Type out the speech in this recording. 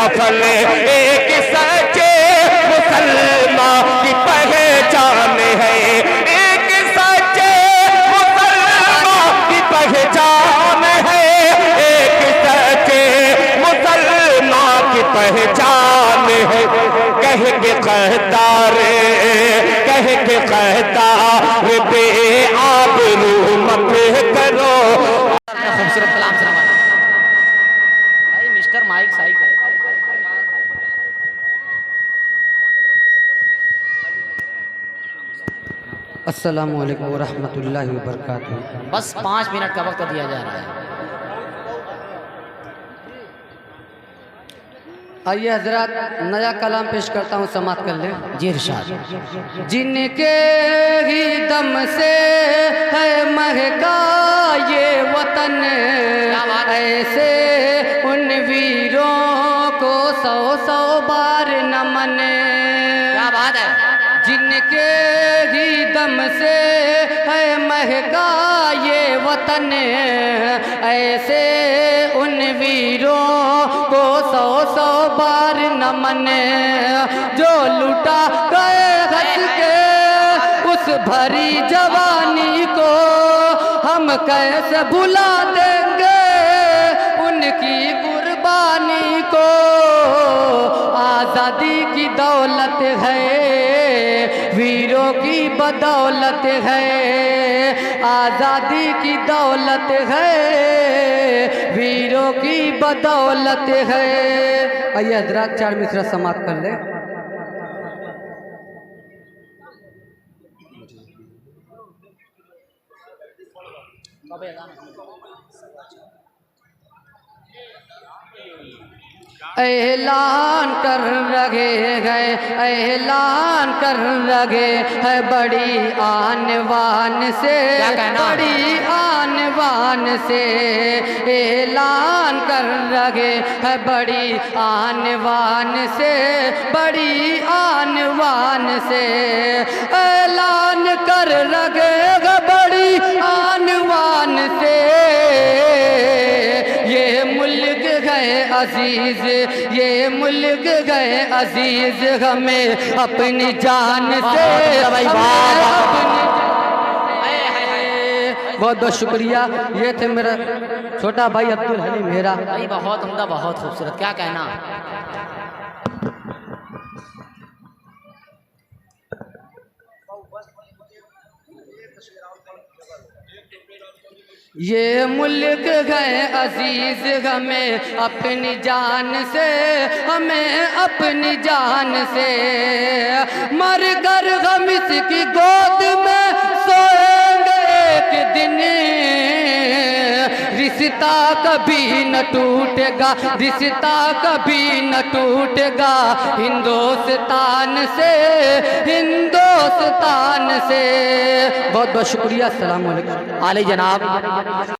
सफल एक सच्चे मुसलमान की पहचान है, एक सच्चे मुसलमान की पहचान है, एक सच्चे मुसलमान की पहचान है। कह के कहता रे, कह के कहता रे बे आबरू मत करो। खूबसूरत कलाम से नवाजा भाई मिस्टर माइक साइक है। अस्सलामु अलैकुम वरहमतुल्लाहि वबरकातुहू। बस 5 मिनट का वक्त दिया जा रहा है। आइए हजरत, नया कलाम पेश करता हूँ, समात कर ले। जी इरशाद। जिनके ही दम से है महका ये वतन, ऐसे उन वीरों को 100 बार नमन। क्या बात है। जिनके ही दम से है महका ये वतन, ऐसे उन वीरों को 100 बार नमन। जो लुटा गए हंस के उस भरी जवानी को, हम कैसे भुला देंगे उनकी कुर्बानी को। आज़ादी की दौलत है, वीरों की बदौलत है, आज़ादी की दौलत है, वीरों की बदौलत है। आइए हजरात, 4 मिसरा समाप्त कर ले। ऐलान कर रहे हैं, ऐलान कर रहे हैं बड़ी आन बान से, बड़ी आन बान से। ऐलान कर रहे हैं बड़ी आन बान से, बड़ी आन बान से। ऐलान कर रहे हैं बड़ी आन बान से। ये मुल्क गए अजीज, ये मुल्क गए अजीज, हमें अपनी जान से। बहुत बहुत शुक्रिया। ये थे मेरा छोटा भाई अब्दुल हलीम मेहरा। भाई बहुत उम्दा, बहुत खूबसूरत, क्या कहना। ये मुल्क गए अजीज, हमें अपनी जान से, हमें अपनी जान से। मर कर हम इसकी गोद में सोएंगे एक दिन, रिश्ता कभी न टूटेगा, रिश्ता कभी न टूटेगा हिंदुस्तान से, हिंदुस्तान से। बहुत बहुत शुक्रिया। अस्सलाम वालेकुम। आले जनाब।